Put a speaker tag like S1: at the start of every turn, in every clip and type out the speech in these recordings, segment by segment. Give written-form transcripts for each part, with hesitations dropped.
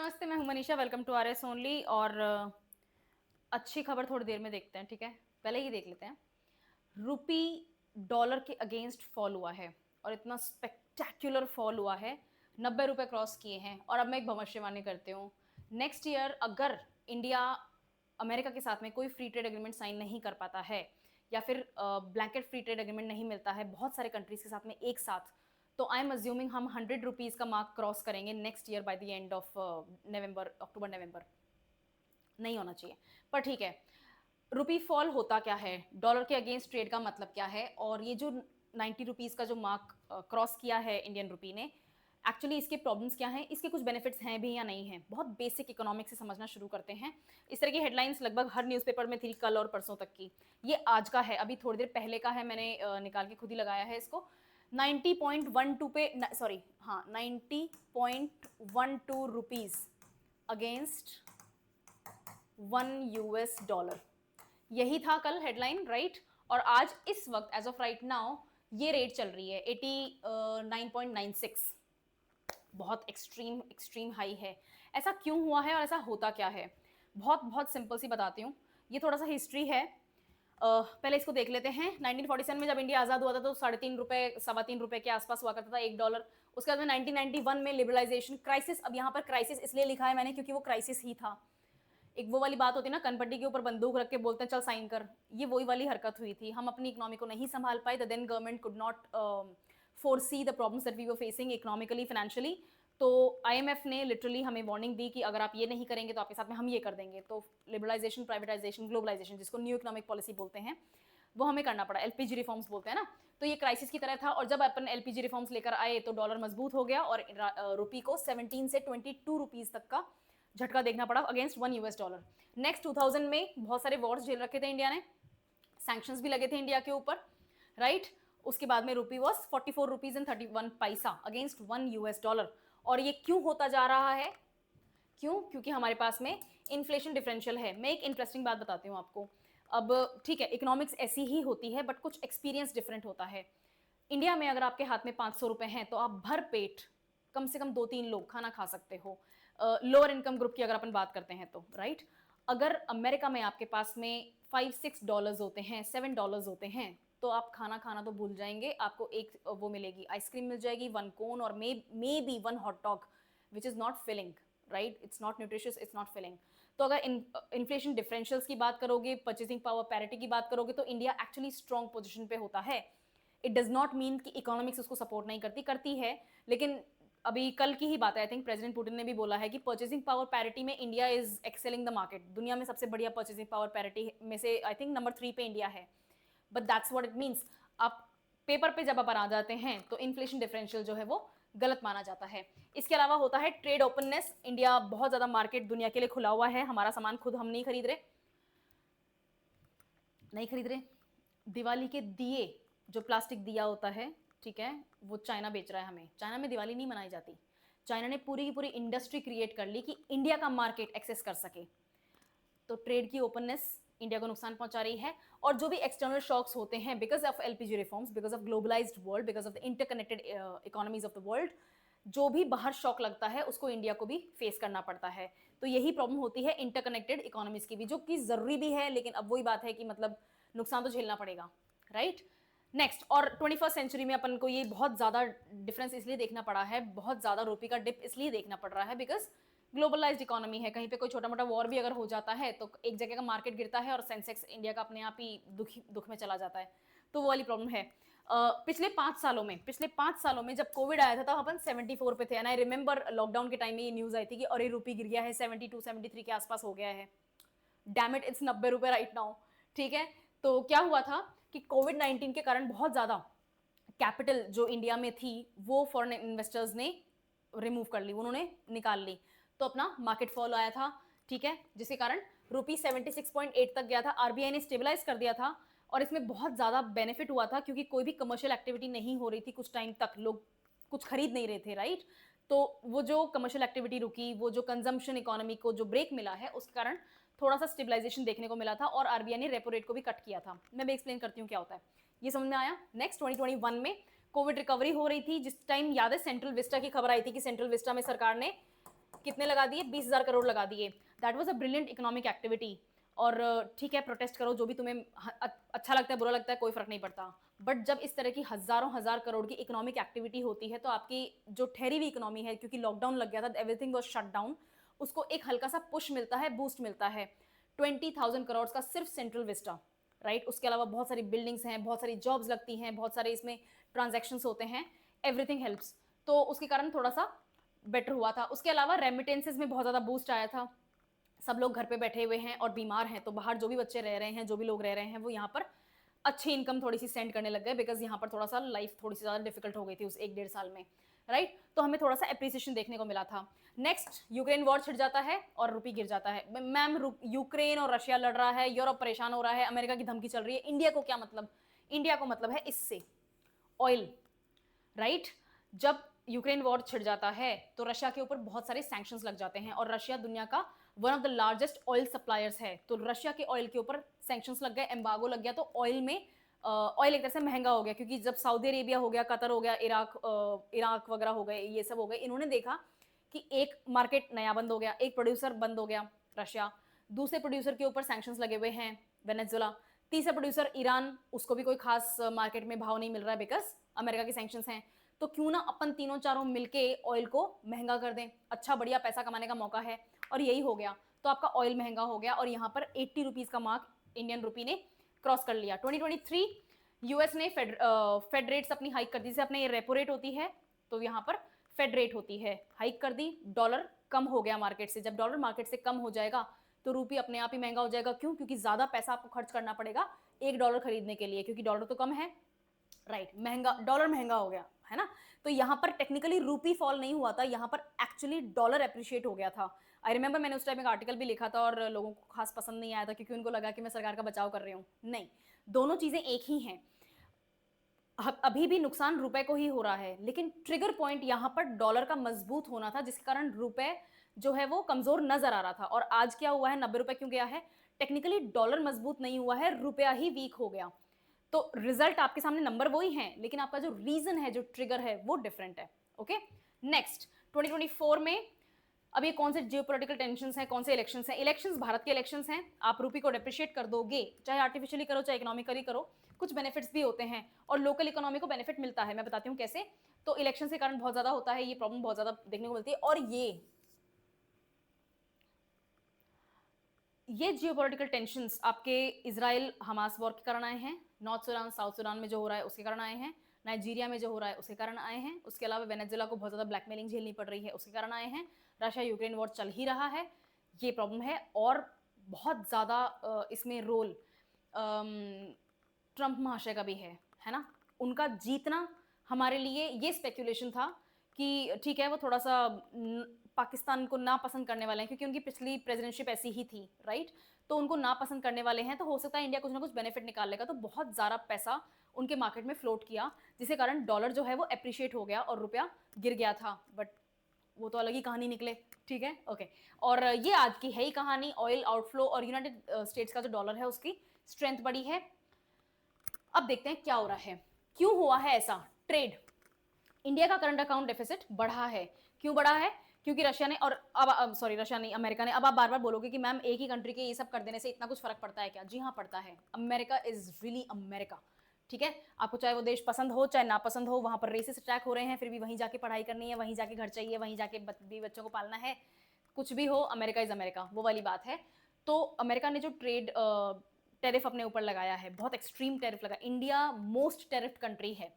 S1: नमस्ते, मैं हूं Manisha. Welcome to R S only. और अच्छी खबर थोड़ी देर में देखते हैं, ठीक है। पहले ही देख लेते हैं। रुपी डॉलर के अगेंस्ट फॉल हुआ है और इतना स्पेक्टैक्युलर फॉल हुआ है, 90 रुपए क्रॉस किए हैं। और अब मैं एक भविष्यवाणी करती हूँ, नेक्स्ट ईयर अगर इंडिया अमेरिका के साथ में कोई फ्री ट्रेड एग्रीमेंट साइन नहीं कर पाता है या फिर ब्लैंकेट फ्री ट्रेड एग्रीमेंट नहीं मिलता है बहुत सारे कंट्रीज के साथ में एक साथ, तो आई एम अज्यूमिंग हम 100 रुपीज़ का मार्क क्रॉस करेंगे next year by the end of November, October November. नहीं होना चाहिए, पर ठीक है। रुपी फॉल होता क्या है, डॉलर के अगेंस्ट ट्रेड का मतलब क्या है, और ये जो 90 रुपीज़ का जो मार्क क्रॉस किया है इंडियन रुपी ने, एक्चुअली इसके प्रॉब्लम्स क्या हैं, इसके कुछ बेनिफिट्स हैं भी या नहीं हैं। बहुत बेसिक इकोनॉमिक्स से समझना शुरू करते हैं। इस तरह की हेडलाइंस लगभग हर न्यूज़पेपर में थी कल और परसों तक की। ये आज का है, अभी थोड़ी देर पहले का है, मैंने निकाल के खुद ही लगाया है इसको। 90.12 पे, सॉरी हाँ, 90.12 रुपीज़ अगेंस्ट $1। यही था कल हेडलाइन, राइट। और आज इस वक्त एज ऑफ राइट नाउ ये रेट चल रही है 89.96। बहुत एक्सट्रीम एक्सट्रीम हाई है। ऐसा क्यों हुआ है और ऐसा होता क्या है, बहुत बहुत सिंपल सी बताती हूँ। ये थोड़ा सा हिस्ट्री है। पहले इसको देख लेते हैं। 1947 में जब इंडिया आज़ाद हुआ था तो 3.5 रुपए, 3.25 रुपए के आसपास हुआ करता था $1। उसके बाद में 1991 में लिबरलाइजेशन क्राइसिस। अब यहाँ पर क्राइसिस इसलिए लिखा है मैंने क्योंकि वो क्राइसिस ही था। एक वो वाली बात होती है ना, कनपट्टी के ऊपर बंदूक रख के बोलते हैं चल साइन कर, ये वही वाली हरकत हुई थी। हम अपनी इकोनॉमी को नहीं संभाल पाए। The then government could not foresee the problems that we were facing economically, financially. तो आईएमएफ ने लिटरली हमें वार्निंग दी कि अगर आप ये नहीं करेंगे तो आपके साथ में हम ये कर देंगे। तो लिबरलाइजेशन, प्राइवेटाइजेशन, ग्लोबलाइजेशन, जिसको न्यू इकोनॉमिक पॉलिसी बोलते हैं, वो हमें करना पड़ा। एलपीजी रिफॉर्म्स बोलते हैं ना, तो ये क्राइसिस की तरह था। और जब अपन एलपीजी रिफॉर्म्स लेकर आए तो डॉलर मजबूत हो गया और रुपी को 17 से 22 रुपीज तक का झटका देखना पड़ा अगेंस्ट $1। नेक्स्ट 2000 में बहुत सारे वॉर्स झेल रखे थे इंडिया ने, सैंक्शंस भी लगे थे इंडिया के ऊपर, राइट। उसके बाद में रुपी वॉज 44 रुपीज एंड 31 पैसा अगेंस्ट $1। और ये क्यों होता जा रहा है, क्यों? क्योंकि हमारे पास में इन्फ्लेशन डिफरेंशियल है। मैं एक इंटरेस्टिंग बात बताती हूँ आपको। अब ठीक है, इकोनॉमिक्स ऐसी ही होती है बट कुछ एक्सपीरियंस डिफरेंट होता है। इंडिया में अगर आपके हाथ में 500 रुपए हैं तो आप भर पेट कम से कम 2-3 लोग खाना खा सकते हो, लोअर इनकम ग्रुप की अगर अपन बात करते हैं तो, राइट। अगर अमेरिका में आपके पास में $5-6 होते हैं, $7 होते हैं, तो आप खाना खाना तो भूल जाएंगे। आपको एक वो मिलेगी, आइसक्रीम मिल जाएगी, 1 कोन, और may be 1 hot dog which is not filling, right. It's not nutritious, it's not filling. तो अगर इन्फ्लेशन डिफरेंशियल्स की बात करोगे, परचेसिंग पावर पैरिटी की बात करोगे, तो इंडिया एक्चुअली स्ट्रॉन्ग पोजिशन पे होता है। इट डज नॉट मीन कि इकोनॉमिक्स उसको सपोर्ट नहीं करती, करती है। लेकिन अभी कल की ही बात है, आई थिंक प्रेसिडेंट पुतिन ने भी बोला है कि परचेसिंग पावर पैरिटी में India is excelling the market. दुनिया में सबसे बढ़िया परचेसिंग पावर पैरिटी में से आई थिंक नंबर 3 पे इंडिया है। But that's what it means. आप पेपर पे जब अपन आ जाते हैं तो इन्फ्लेशन डिफरेंशियल जो है वो गलत माना जाता है। इसके अलावा होता है ट्रेड ओपननेस। इंडिया बहुत ज्यादा मार्केट दुनिया के लिए खुला हुआ है, हमारा सामान खुद हम नहीं खरीद रहे, नहीं खरीद रहे। दिवाली के दिए, जो प्लास्टिक दिया होता है, ठीक है, वो चाइना बेच रहा है हमें। चाइना में दिवाली नहीं मनाई जाती। चाइना ने पूरी की पूरी इंडस्ट्री क्रिएट कर ली कि इंडिया का मार्केट एक्सेस कर सके। तो ट्रेड की ओपननेस इंडिया को नुकसान पहुंचा रही है। और जो भी एक्सटर्नल शॉक्स होते हैं because of LPG reforms, because of globalised world, because of the interconnected economies of the world, जो भी बाहर शॉक लगता है उसको इंडिया को भी फेस करना पड़ता है। तो यही प्रॉब्लम होती है इंटरकनेक्टेड इकोनॉमीज की भी, जो कि जरूरी भी है। लेकिन अब वही बात है कि मतलब नुकसान तो झेलना पड़ेगा, राइट। नेक्स्ट, और 21st सेंचुरी में अपन को ये बहुत ज़्यादा डिफरेंस इसलिए देखना पड़ा है, बहुत ज़्यादा रुपये का डिप इसलिए देखना पड़ रहा है बिकॉज ग्लोबलाइज्ड इकोनॉमी है। कहीं पे कोई छोटा मोटा वॉर भी अगर हो जाता है तो एक जगह का मार्केट गिरता है और सेंसेक्स इंडिया का अपने आप ही दुख में चला जाता है। तो वो वाली प्रॉब्लम है। पिछले 5 सालों में जब कोविड आया था तब अपन 74 पे थे। एंड आई रिमेंबर लॉकडाउन के टाइम में ये न्यूज़ आई थी कि अरे रुपये गिर गया है, 72-73 के आसपास हो गया है। डैम इट, इट्स 90 रुपये राइट नाउ, ठीक है। तो क्या हुआ था कि कोविड-19 के कारण बहुत ज़्यादा कैपिटल जो इंडिया में थी वो फॉरेन इन्वेस्टर्स ने रिमूव कर ली, उन्होंने निकाल ली। तो अपना मार्केट फॉल आया था, ठीक है, जिसके कारण रुपी 76.8 तक गया था। आरबीआई ने स्टेबलाइज कर दिया था और इसमें बहुत ज़्यादा बेनिफिट हुआ था क्योंकि कोई भी कमर्शियल एक्टिविटी नहीं हो रही थी कुछ टाइम तक, लोग कुछ खरीद नहीं रहे थे, राइट। तो वो जो कमर्शियल एक्टिविटी रुकी, वो जो कंजम्पशन इकोनॉमी को जो ब्रेक मिला है, उसके कारण थोड़ा सा स्टेबलाइजेशन देखने को मिला था और आरबीआई ने रेपो रेट को भी कट किया था। मैं भी एक्सप्लेन करती हूँ क्या होता है, ये समझ में आया। नेक्स्ट, 2021 में कोविड रिकवरी हो रही थी, जिस टाइम याद है सेंट्रल विस्टा की खबर आई थी कि सेंट्रल विस्टा में सरकार ने कितने लगा दिए? 20,000 करोड़ लगा दिए। That was a brilliant economic activity. और ठीक है, प्रोटेस्ट करो, जो भी तुम्हें अच्छा लगता है, बुरा लगता है, कोई फर्क नहीं पड़ता। बट जब इस तरह की हजारों हजार करोड़ की इकोनॉमिक एक्टिविटी होती है तो आपकी जो ठहरी हुई इकोनॉमी है, क्योंकि लॉकडाउन लग गया था, एवरीथिंग वाज शट डाउन, उसको एक हल्का सा पुश मिलता है, बूस्ट मिलता है। 20,000 करोड़ का सिर्फ सेंट्रल विस्टा, राइट। उसके अलावा बहुत सारी बिल्डिंग्स हैं, बहुत सारी जॉब्स लगती हैं, बहुत सारे इसमें ट्रांजेक्शन होते हैं, एवरीथिंग हेल्प्स। तो उसके कारण थोड़ा सा बेटर हुआ था। उसके अलावा रेमिटेंसेज में बहुत ज़्यादा बूस्ट आया था। सब लोग घर पे बैठे हुए हैं और बीमार हैं, तो बाहर जो भी बच्चे रह रहे हैं, जो भी लोग रह रहे हैं, वो यहाँ पर अच्छी इनकम थोड़ी सी सेंड करने लग गए, बिकॉज यहाँ पर थोड़ा सा लाइफ थोड़ी सी ज़्यादा डिफिकल्ट हो गई थी उस 1-1.5 साल में, राइट। तो हमें थोड़ा सा एप्रिसिएशन देखने को मिला था। नेक्स्ट, यूक्रेन वॉर छिड़ जाता है और रुपी गिर जाता है। मैम, यूक्रेन और रशिया लड़ रहा है, यूरोप परेशान हो रहा है, अमेरिका की धमकी चल रही है, इंडिया को क्या मतलब? इंडिया को मतलब है इससे ऑयल, राइट। जब यूक्रेन वॉर छिड़ जाता है तो रशिया के ऊपर बहुत सारे सैंक्शंस लग जाते हैं, और रशिया दुनिया का one of the largest oil suppliers है। तो रशिया के ऑयल के ऊपर सैंक्शंस लग गए, एम्बार्गो लग गया, तो ऑयल में ऑयल एक तरह से महंगा हो गया, क्योंकि जब सऊदी अरेबिया हो गया, कतर हो गया, इराक वगैरह हो गए, ये सब हो गए, इन्होंने देखा कि एक मार्केट नया बंद हो गया, एक प्रोड्यूसर बंद हो गया रशिया, दूसरे प्रोड्यूसर के ऊपर सैंक्शंस लगे हुए हैं वेनेजुला, तीसरा प्रोड्यूसर ईरान, उसको भी कोई खास मार्केट में भाव नहीं मिल रहा है बिकॉज अमेरिका के सैंक्शंस हैं। तो क्यों ना अपन तीनों चारों मिलके ऑयल को महंगा कर दें, अच्छा बढ़िया पैसा कमाने का मौका है, और यही हो गया। तो आपका ऑयल महंगा हो गया, और यहाँ पर 80 रुपीज़ का मार्क इंडियन रुपी ने क्रॉस कर लिया। 2023 यूएस ने फेड रेट्स अपनी हाइक कर दी, जैसे अपने ये रेपो रेट होती है, तो यहाँ पर फेड रेट होती है, हाइक कर दी। डॉलर कम हो गया मार्केट से, जब डॉलर मार्केट से कम हो जाएगा तो रूपी अपने आप ही महंगा हो जाएगा। क्यों? क्योंकि ज्यादा पैसा आपको खर्च करना पड़ेगा $1 खरीदने के लिए, क्योंकि डॉलर तो कम है, राइट। महंगा, डॉलर महंगा हो गया है ना। तो यहाँ पर टेक्निकली रूपी फॉल नहीं हुआ था, यहाँ पर एक्चुअली डॉलर एप्रिशिएट हो गया था। आई रिमेंबर मैंने उस टाइम एक आर्टिकल भी लिखा था और लोगों को खास पसंद नहीं आया था, क्योंकि उनको लगा कि मैं सरकार का बचाव कर रही हूँ। नहीं, दोनों चीजें एक ही हैं। अभी भी नुकसान रुपए को ही हो रहा है, लेकिन ट्रिगर पॉइंट यहाँ पर डॉलर का मजबूत होना था, जिसके कारण रुपए जो है वो कमजोर नजर आ रहा था। और आज क्या हुआ है? 90 रुपए क्यों गया है? टेक्निकली डॉलर मजबूत नहीं हुआ है, रुपया ही वीक हो गया। तो रिजल्ट आपके सामने, नंबर वही है, लेकिन आपका जो रीजन है, जो ट्रिगर है, वो डिफरेंट है। ओके, नेक्स्ट 2024 में अब ये कौन से जियोपॉलिटिकल टेंशंस हैं, कौन से इलेक्शंस हैं? इलेक्शंस भारत के इलेक्शंस हैं। आप रूपी को डेप्रिशिएट कर दोगे, चाहे आर्टिफिशियली करो चाहे इकोनॉमिकली करो, कुछ बेनिफिट्स भी होते हैं, और लोकल इकोनॉमी को बेनिफिट मिलता है। मैं बताती हूँ कैसे। तो इलेक्शन के कारण बहुत ज्यादा होता है, ये प्रॉब्लम बहुत ज्यादा देखने को मिलती है। और ये जियोपॉलिटिकल टेंशंस आपके इजराइल हमास वॉर के कारण आए हैं, नॉर्थ सूडान साउथ सूडान में जो हो रहा है उसके कारण आए हैं, नाइजीरिया में जो हो रहा है उसके कारण आए हैं, उसके अलावा वेनेजुएला को बहुत ज़्यादा ब्लैकमेलिंग झेलनी पड़ रही है उसके कारण आए हैं, रशिया यूक्रेन वॉर चल ही रहा है, ये प्रॉब्लम है। और बहुत ज़्यादा इसमें रोल ट्रंप महाशय का भी है ना। उनका जीतना हमारे लिए ये स्पेकुलेशन था कि ठीक है, वो थोड़ा सा पाकिस्तान को ना पसंद करने वाले हैं, क्योंकि उनकी पिछली प्रेसिडेंटशिप ऐसी ही थी, राइट। तो उनको ना पसंद करने वाले हैं, तो हो सकता है इंडिया कुछ ना कुछ बेनिफिट निकाल लेगा। तो बहुत ज़्यादा पैसा उनके मार्केट में फ्लोट किया, जिसके कारण डॉलर जो है वो एप्रिशिएट हो गया और रुपया गिर गया था। बट वो तो अलग ही कहानी निकले, ठीक है, ओके। और ये आज की है ही कहानी, ऑयल आउटफ्लो और यूनाइटेड स्टेट्स का जो डॉलर है उसकी स्ट्रेंथ बढ़ी है। अब देखते हैं क्या हो रहा है, क्यों हुआ है ऐसा। ट्रेड, इंडिया का करंट अकाउंट डेफिसिट बढ़ा है। क्यों बढ़ा है? क्योंकि रशिया ने, और अब सॉरी रशिया नहीं, अमेरिका ने। अब आप बार बार बोलोगे कि मैम एक ही कंट्री के ये सब कर देने से इतना कुछ फर्क पड़ता है क्या? जी हाँ, पड़ता है। अमेरिका इज रियली अमेरिका, ठीक है। आपको चाहे वो देश पसंद हो चाहे ना पसंद हो, वहां पर रेसिस्ट अटैक हो रहे हैं, फिर भी वहीं जाके पढ़ाई करनी है, वहीं जाके घर चाहिए, वहीं जाके बच्चों को पालना है, कुछ भी हो, अमेरिका इज अमेरिका, वो वाली बात है। तो अमेरिका ने जो ट्रेड टेरिफ अपने ऊपर लगाया है, बहुत एक्सट्रीम टेरिफ लगा। इंडिया मोस्ट टेरिफ कंट्री है।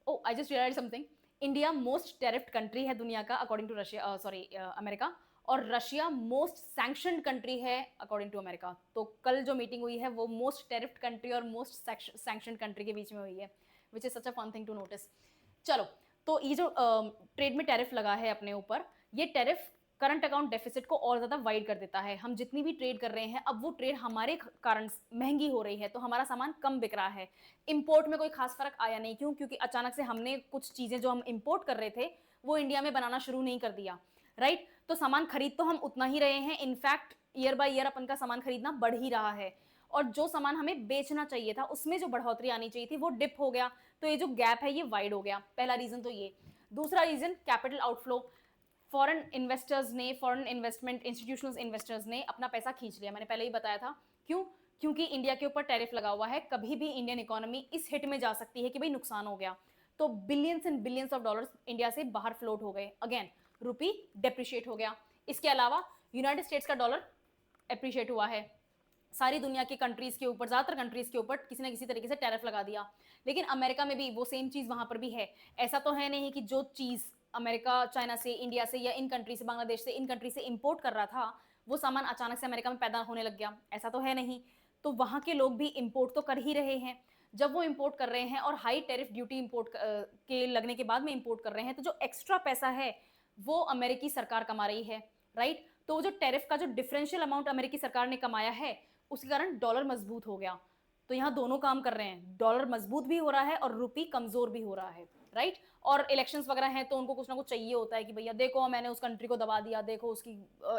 S1: Oh, I just realise something, India most tariffed country है दुनिया का according to Russia, sorry America, और रशिया मोस्ट सैंक्शनड कंट्री है अकॉर्डिंग टू अमेरिका। तो कल जो मीटिंग हुई है वो मोस्ट टेरिफ्ड कंट्री और मोस्ट सैंक्शनड कंट्री के बीच में हुई है, which is such a fun thing to notice. चलो, तो ये जो ट्रेड में टैरिफ लगा है अपने ऊपर, ये टैरिफ करंट अकाउंट डेफिसिट को और ज़्यादा वाइड कर देता है। हम जितनी भी ट्रेड कर रहे हैं, अब वो ट्रेड हमारे कारण महंगी हो रही है, तो हमारा सामान कम बिक रहा है। इंपोर्ट में कोई खास फर्क आया नहीं। क्यों? क्योंकि अचानक से हमने कुछ चीज़ें जो हम इंपोर्ट कर रहे थे वो इंडिया में बनाना शुरू नहीं कर दिया, राइट। तो सामान खरीद तो हम उतना ही रहे हैं, इनफैक्ट ईयर बाय ईयर अपन का सामान खरीदना बढ़ ही रहा है, और जो सामान हमें बेचना चाहिए था उसमें जो बढ़ोतरी आनी चाहिए थी वो डिप हो गया। तो ये जो गैप है ये वाइड हो गया, पहला रीजन तो ये। दूसरा reason capital outflow. Foreign investors ने, फॉरेन इन्वेस्टमेंट इंस्टीट्यूशनल इन्वेस्टर्स ने अपना पैसा खींच लिया। मैंने पहले ही बताया था क्यों, क्योंकि इंडिया के ऊपर टैरिफ लगा हुआ है। कभी भी इंडियन इकोनॉमी इस हिट में जा सकती है कि भाई नुकसान हो गया, तो billions and billions of dollars India से बाहर फ्लोट हो गए। अगेन रुपी डेप्रिशिएट हो गया। इसके अलावा यूनाइटेड स्टेट्स का डॉलर एप्रिशिएट हुआ है। सारी दुनिया की कंट्रीज के ऊपर, ज्यादातर कंट्रीज के ऊपर किसी ना किसी तरीके से टैरिफ लगा दिया। लेकिन अमेरिका में भी वो सेम चीज वहां पर भी है। ऐसा तो है नहीं कि जो चीज अमेरिका चाइना से, इंडिया से या इन कंट्री से, बांग्लादेश से, इन कंट्री से इंपोर्ट कर रहा था, वो सामान अचानक से अमेरिका में पैदा होने लग गया। ऐसा तो है नहीं। तो वहां के लोग भी इंपोर्ट तो कर ही रहे हैं। जब वो इंपोर्ट कर रहे हैं और हाई टैरिफ ड्यूटी इंपोर्ट के लगने के बाद में इंपोर्ट कर रहे हैं, तो जो एक्स्ट्रा पैसा है वो अमेरिकी सरकार कमा रही है, राइट। तो जो टैरिफ का जो डिफरेंशियल अमाउंट अमेरिकी सरकार ने कमाया है, उसके कारण डॉलर मजबूत हो गया। तो यहाँ दोनों काम कर रहे हैं, डॉलर मजबूत भी हो रहा है और रुपी कमजोर भी हो रहा है, राइट। और इलेक्शंस वगैरह हैं तो उनको कुछ ना कुछ चाहिए होता है कि भैया देखो मैंने उस कंट्री को दबा दिया, देखो उसकी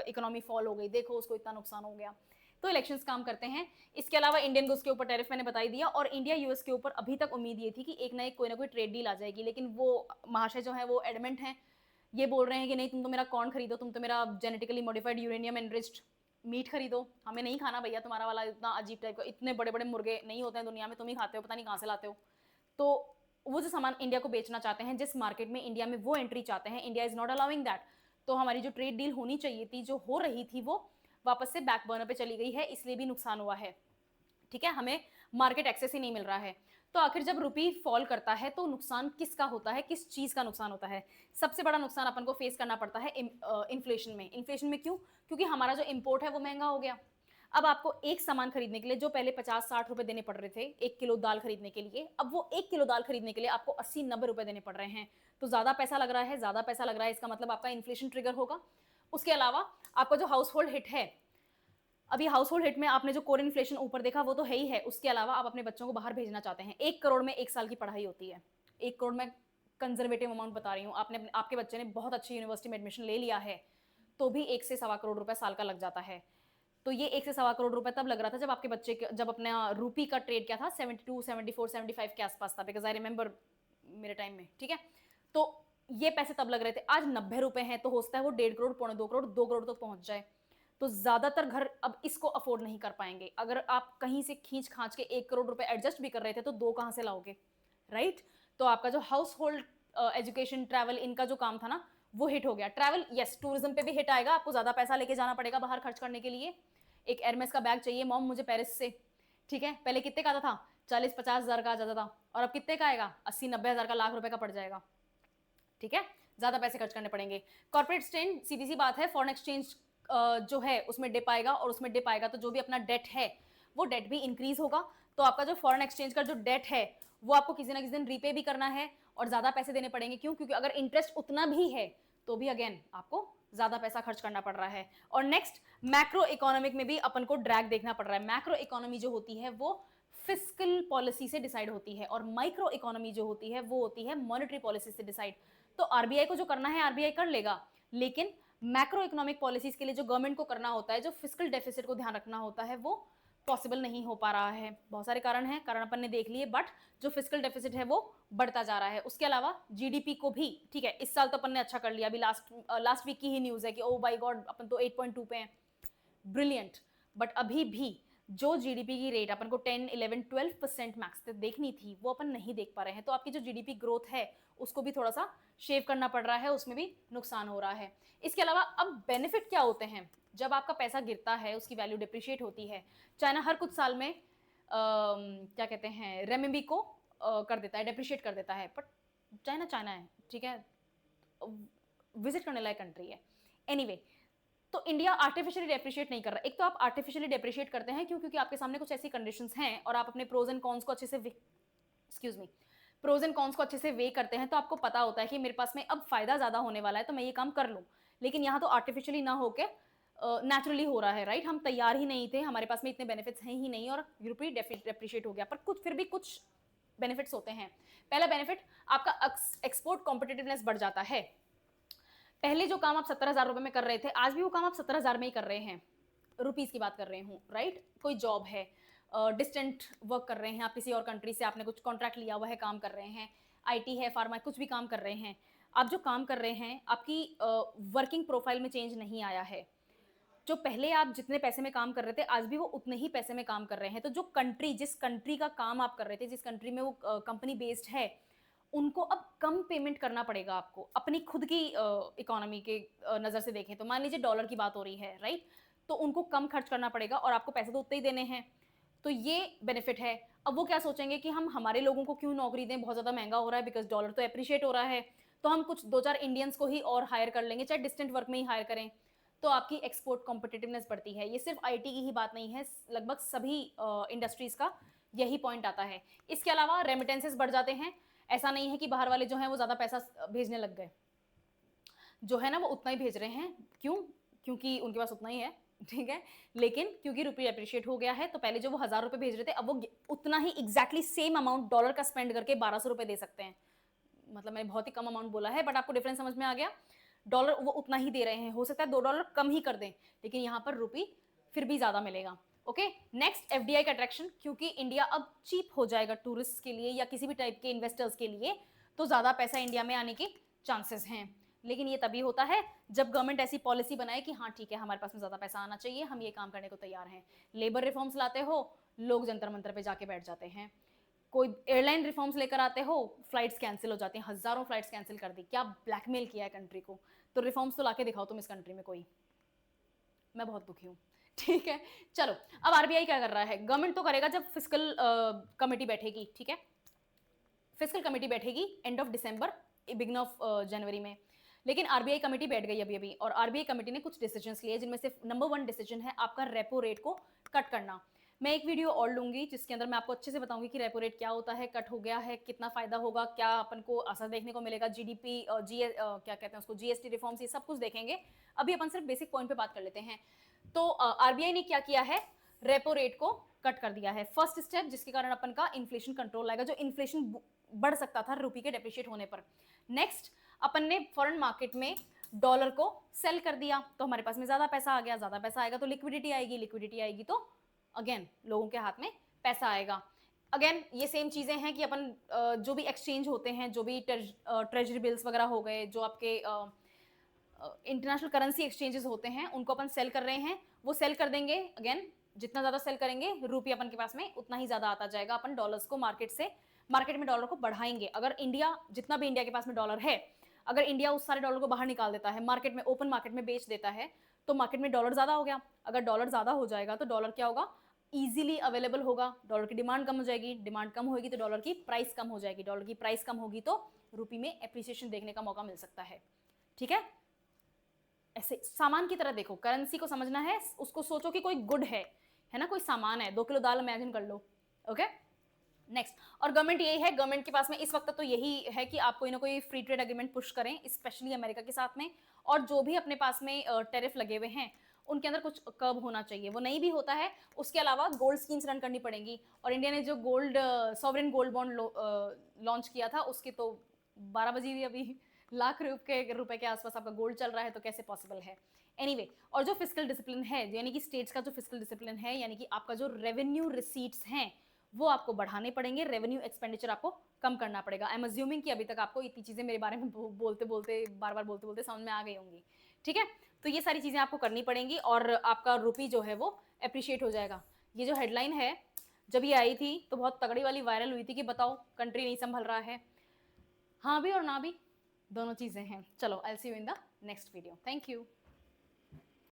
S1: इकोनॉमी फॉल हो गई, देखो उसको इतना नुकसान हो गया। तो इलेक्शंस काम करते हैं। इसके अलावा इंडियन गुड्स के ऊपर टैरिफ मैंने बता ही दिया। और इंडिया यूएस के ऊपर अभी तक उम्मीद ये थी कि एक ना एक कोई ना कोई ट्रेड डील आ जाएगी, लेकिन वो महाशय जो है वो एडमेंट हैं, ये बोल रहे हैं कि नहीं तुम तो मेरा कॉर्न खरीदो, तुम तो मेरा genetically modified uranium enriched meat खरीदो, हमें नहीं खाना भैया तुम्हारा वाला इतना अजीब टाइप का, इतने बड़े बड़े मुर्गे नहीं होते हैं दुनिया में, तुम ही खाते हो, पता नहीं कहाँ से लाते हो। तो वो जो सामान इंडिया को बेचना चाहते हैं, जिस मार्केट में इंडिया में वो एंट्री चाहते हैं, India is not allowing that. तो हमारी जो ट्रेड डील होनी चाहिए थी, जो हो रही थी, वो वापस से बैक बर्नर पे चली गई है, इसलिए भी नुकसान हुआ है। ठीक है, हमें मार्केट एक्सेस ही नहीं मिल रहा है। तो आखिर जब रुपी फॉल करता है तो नुकसान किसका होता है, किस चीज का नुकसान होता है? सबसे बड़ा नुकसान अपन को फेस करना पड़ता है इन्फ्लेशन में। इन्फ्लेशन में क्यों? क्योंकि हमारा जो इंपोर्ट है वो महंगा हो गया। अब आपको एक सामान खरीदने के लिए जो पहले 50-60 रुपए देने पड़ रहे थे 1 किलो दाल खरीदने के लिए, अब वो 1 किलो दाल खरीदने के लिए आपको 80-90 रुपए देने पड़ रहे हैं। तो ज्यादा पैसा लग रहा है, ज्यादा पैसा लग रहा है, इसका मतलब आपका इन्फ्लेशन ट्रिगर होगा। उसके अलावा आपका जो हाउस होल्ड हिट है, अभी हाउस होल्ड हिट में आपने जो कोर इन्फ्लेशन ऊपर देखा वो तो है ही है, उसके अलावा आप अपने बच्चों को बाहर भेजना चाहते हैं। 1 करोड़ में 1 साल की पढ़ाई होती है। 1 करोड़ में कंजर्वेटिव अमाउंट बता रही हूँ, आपके बच्चे ने बहुत अच्छी यूनिवर्सिटी में एडमिशन ले लिया है तो भी 1 से 1.25 करोड़ रुपए साल का लग जाता है। तो ये 1 से 1.25 करोड़ रुपए तब लग रहा था जब आपके बच्चे जब अपना रूपी का ट्रेड क्या था 72, 74, 75 के आसपास था, बिकॉज आई रिमेंबर मेरे टाइम में। ठीक है, तो ये पैसे तब लग रहे थे। आज 90 रुपए हैं तो हो सकता है वो 1.5 करोड़, 1.25 करोड़, 2 करोड़ तक पहुंच जाए। तो ज्यादातर घर अब इसको अफोर्ड नहीं कर पाएंगे। अगर आप कहीं से खींच खांच के 1 करोड़ रुपए एडजस्ट भी कर रहे थे तो 2 कहां से लाओगे, राइट। तो आपका जो हाउस होल्ड, एजुकेशन, ट्रैवल, इनका जो काम था ना वो हिट हो गया। ट्रैवल, यस, टूरिज्म पे भी हिट आएगा, आपको ज्यादा पैसा लेके जाना पड़ेगा बाहर खर्च करने के लिए। एक एरमेस का बैग चाहिए मॉम मुझे पेरिस से, ठीक है, पहले कितने का आता था? 40-50 हजार का आ जाता था, और अब कितने का आएगा? 80-90 हजार का, लाख रुपए का पड़ जाएगा। ठीक है, ज्यादा पैसे खर्च करने पड़ेंगे। कॉर्पोरेट स्ट्रेन, सीधी सी बात है, फॉरेन एक्सचेंज जो है उसमें डिप आएगा, और उसमें डिप आएगा तो जो भी अपना डेट है वो डेट भी इंक्रीज होगा। तो आपका जो फॉरेन एक्सचेंज का जो डेट है वो आपको किसी ना किसी दिन रीपे भी करना है, और ज्यादा पैसे देने पड़ेंगे। क्यों? क्योंकि अगर इंटरेस्ट उतना भी है तो भी अगेन आपको ज्यादा पैसा खर्च करना पड़ रहा है। और नेक्स्ट, मैक्रो इकोनॉमिक में भी अपन को ड्रैग देखना पड़ रहा है। मैक्रो इकोनॉमी जो होती है वो फिस्कल पॉलिसी से डिसाइड होती है, और माइक्रो इकोनॉमी जो होती है वो होती है मॉनेटरी पॉलिसी से डिसाइड। तो आरबीआई को जो करना है आरबीआई कर लेगा, लेकिन मैक्रो इकोनॉमिक पॉलिसीज के लिए जो गवर्नमेंट को करना होता है, जो फिस्कल डेफिसिट को ध्यान रखना होता है, वो पॉसिबल नहीं हो पा रहा है। बहुत सारे कारण हैं, कारण अपन ने देख लिए, बट जो फिस्कल डेफिसिट है वो बढ़ता जा रहा है। उसके अलावा जीडीपी को भी, ठीक है, इस साल तो अपन ने अच्छा कर लिया। अभी लास्ट वीक की ही न्यूज है कि ओ बाय गॉड अपन तो 8.2 पे हैं, ब्रिलियंट। बट अभी भी जो जीडीपी की रेट अपन को 10, 11, 12% मैक्स तक देखनी थी वो अपन नहीं देख पा रहे हैं। तो आपकी जो जीडीपी ग्रोथ है उसको भी थोड़ा सा शेव करना पड़ रहा है, उसमें भी नुकसान हो रहा है। इसके अलावा अब बेनिफिट क्या होते हैं जब आपका पैसा गिरता है, उसकी वैल्यू डिप्रिशिएट होती है। चाइना हर कुछ साल में क्या कहते हैं, रेमिबी को कर देता है, डिप्रिशिएट कर देता है। बट चाइना चाइना है, ठीक है, विजिट करने लायक कंट्री है। एनीवे, तो इंडिया आर्टिफिशियली डेप्रिशिएट नहीं कर रहा। एक तो आप आर्टिफिशियली डेप्रिशिएट करते हैं क्यों? क्योंकि आपके सामने कुछ ऐसी कंडीशंस हैं और आप अपने प्रोज एंड कॉन्स को अच्छे से प्रोज एंड कॉन्स को अच्छे से वे करते हैं। तो आपको पता होता है कि मेरे पास में अब फायदा ज्यादा होने वाला है तो मैं ये काम कर लूं। लेकिन यहाँ तो आर्टिफिशियली ना होके नेचुरली हो रहा है, राइट। हम तैयार ही नहीं थे, हमारे पास में इतने बेनिफिट्स हैं ही नहीं, और यूरोपी डेप्रिशिएट हो गया। पर कुछ फिर भी कुछ बेनिफिट्स होते हैं। पहला बेनिफिट, आपका एक्सपोर्ट कॉम्पिटिटिवनेस बढ़ जाता है। पहले जो काम आप 70,000 रुपए में कर रहे थे, आज भी वो काम आप 70,000 में ही कर रहे हैं। रुपीज की बात कर रहे हूँ, राइट। कोई जॉब है, डिस्टेंट वर्क कर रहे हैं आप किसी और कंट्री से, आपने कुछ कॉन्ट्रैक्ट लिया हुआ है, काम कर रहे हैं, आईटी है, फार्मा, कुछ भी काम कर रहे हैं, आप जो काम कर रहे हैं, आपकी वर्किंग प्रोफाइल में चेंज नहीं आया है। जो पहले आप जितने पैसे में काम कर रहे थे, आज भी वो उतने ही पैसे में काम कर रहे हैं। तो जो कंट्री, जिस कंट्री का काम आप कर रहे थे, जिस कंट्री में वो कंपनी बेस्ड है, उनको अब कम पेमेंट करना पड़ेगा आपको। अपनी खुद की इकोनॉमी के नज़र से देखें तो मान लीजिए डॉलर की बात हो रही है, राइट? तो उनको कम खर्च करना पड़ेगा और आपको पैसे तो उतने ही देने हैं। तो ये बेनिफिट है। अब वो क्या सोचेंगे कि हम हमारे लोगों को क्यों नौकरी दें, बहुत ज़्यादा महंगा हो रहा है, बिकॉज डॉलर तो एप्रिशिएट हो रहा है, तो हम कुछ 2-4 इंडियंस को ही और हायर कर लेंगे, चाहे डिस्टेंट वर्क में ही हायर करें। तो आपकी एक्सपोर्ट कॉम्पिटिटिवनेस बढ़ती है। ये सिर्फ आईटी की ही बात नहीं है, लगभग सभी इंडस्ट्रीज का यही पॉइंट आता है। इसके अलावा रेमिटेंसेस बढ़ जाते हैं। ऐसा नहीं है कि बाहर वाले जो हैं वो ज़्यादा पैसा भेजने लग गए, जो है ना वो उतना ही भेज रहे हैं। क्यों? क्योंकि उनके पास उतना ही है, ठीक है। लेकिन क्योंकि रुपये अप्रिशिएट हो गया है, तो पहले जो वो 1000 रुपये भेज रहे थे, अब वो उतना ही एग्जैक्टली सेम अमाउंट डॉलर का स्पेंड करके 1200 रुपये दे सकते हैं। मतलब मैंने बहुत ही कम अमाउंट बोला है, बट आपको डिफरेंस समझ में आ गया। डॉलर वो उतना ही दे रहे हैं, हो सकता है $2 कम ही कर दें, लेकिन यहाँ पर रुपी फिर भी ज़्यादा मिलेगा। ओके, नेक्स्ट एफडीआई का अट्रैक्शन, क्योंकि इंडिया अब चीप हो जाएगा टूरिस्ट के लिए या किसी भी टाइप के इन्वेस्टर्स के लिए, तो ज़्यादा पैसा इंडिया में आने के चांसेस हैं। लेकिन ये तभी होता है जब गवर्नमेंट ऐसी पॉलिसी बनाए कि हाँ ठीक है, हमारे पास में ज़्यादा पैसा आना चाहिए, हम ये काम करने को तैयार हैं। लेबर रिफॉर्म्स लाते हो, लोग जंतर मंतर पे जाके बैठ जाते हैं। कोई एयरलाइन रिफॉर्म्स लेकर आते हो, फ्लाइट्स कैंसिल हो जाती हैं, हज़ारों फ्लाइट्स कैंसिल कर दी। क्या ब्लैकमेल किया है कंट्री को? तो रिफॉर्म्स तो लाके दिखाओ तुम इस कंट्री में कोई। मैं बहुत दुखी हूँ, ठीक है। चलो, अब आरबीआई क्या कर रहा है? गवर्नमेंट तो करेगा जब फिजिकल कमेटी बैठेगी, ठीक है। फिजिकल कमेटी बैठेगी end of December, begin of January में। लेकिन आरबीआई कमेटी बैठ गई अभी अभी, और आरबीआई कमेटी ने कुछ डिसीजंस लिए, जिनमें से नंबर 1 डिसीजन है आपका रेपो रेट को कट करना। मैं एक वीडियो और लूंगी जिसके अंदर मैं आपको अच्छे से बताऊंगी कि रेपो रेट क्या होता है, कट हो गया है, कितना फायदा होगा, क्या अपन को असर देखने को मिलेगा, जीडीपी, क्या कहते हैं उसको, जीएसटी रिफॉर्म्स, ये सब कुछ देखेंगे। अभी अपन सिर्फ बेसिक पॉइंट पे बात कर लेते हैं। तो आरबीआई ने क्या किया है? रेपो रेट को कट कर दिया है। फर्स्ट स्टेप, जिसके कारण अपन का इन्फ्लेशन कंट्रोल आएगा, जो इन्फ्लेशन बढ़ सकता था रुपये के डेप्रिशिएट होने पर। नेक्स्ट, अपन ने फॉरेन मार्केट में डॉलर को सेल कर दिया, तो हमारे पास में ज्यादा पैसा आ गया। ज्यादा पैसा आएगा तो लिक्विडिटी आएगी, लिक्विडिटी आएगी तो अगेन लोगों के हाथ में पैसा आएगा। अगेन ये सेम चीजें हैं कि अपन जो भी एक्सचेंज होते हैं, जो भी ट्रेजरी बिल्स वगैरह हो गए, जो आपके इंटरनेशनल करेंसी एक्सचेंजेस होते हैं, उनको अपन सेल कर रहे हैं, वो सेल कर देंगे। अगेन जितना ज्यादा सेल करेंगे, रुपये अपन के पास में उतना ही ज्यादा आता जाएगा। अपन डॉलर्स को मार्केट में डॉलर को बढ़ाएंगे। अगर इंडिया, जितना भी इंडिया के पास में डॉलर है, अगर इंडिया उस सारे डॉलर को बाहर निकाल देता है, मार्केट में, ओपन मार्केट में बेच देता है, तो मार्केट में डॉलर ज्यादा हो गया। अगर डॉलर ज्यादा हो जाएगा तो डॉलर क्या होगा? इजीली अवेलेबल होगा, डॉलर की डिमांड कम हो जाएगी, डिमांड कम होगी तो डॉलर की प्राइस कम हो जाएगी, डॉलर की प्राइस कम होगी तो रुपये में एप्रिसिएशन देखने का मौका मिल सकता है, ठीक है। ऐसे सामान की तरह देखो, करेंसी को समझना है, उसको सोचो कि कोई गुड है ना, कोई सामान है। 2 किलो दाल इमेजिन कर लो, ओके। नेक्स्ट, और गवर्नमेंट यही है, गवर्नमेंट के पास में इस वक्त तो यही है कि आप कोई ना कोई फ्री ट्रेड एग्रीमेंट पुश करें, स्पेशली अमेरिका के साथ में। और जो भी अपने पास में टेरिफ लगे हुए हैं, उनके अंदर कुछ कर्व होना चाहिए, वो नहीं भी होता है। उसके अलावा गोल्ड स्कीम्स रन करनी पड़ेंगी, और इंडिया ने जो gold sovereign gold bond launch किया था, उसके तो 12 बजी हुई अभी, लाख रुपए के आसपास आपका गोल्ड चल रहा है, तो कैसे पॉसिबल है? एनीवे, और जो फिजिकल डिसिप्लिन है, यानी कि स्टेट्स का जो फिजिकल डिसिप्लिन है, यानी कि आपका जो रेवेन्यू रिसीट्स हैं, वो आपको बढ़ाने पड़ेंगे, रेवेन्यू एक्सपेंडिचर आपको कम करना पड़ेगा। आई एम अज्यूमिंग कि अभी तक आपको इतनी चीजें मेरे बारे में बोलते बोलते, बार बार बोलते बोलते समझ में आ गई होंगी, ठीक है। तो ये सारी चीजें आपको करनी पड़ेंगी, और आपका रुपी जो है वो अप्रिशिएट हो जाएगा। ये जो हेडलाइन है, जब ये आई थी तो बहुत तगड़ी वाली वायरल हुई थी कि बताओ कंट्री नहीं संभल रहा है। हाँ भी और ना भी, दोनों चीजें हैं। चलो, I will see you in the next video. Thank you.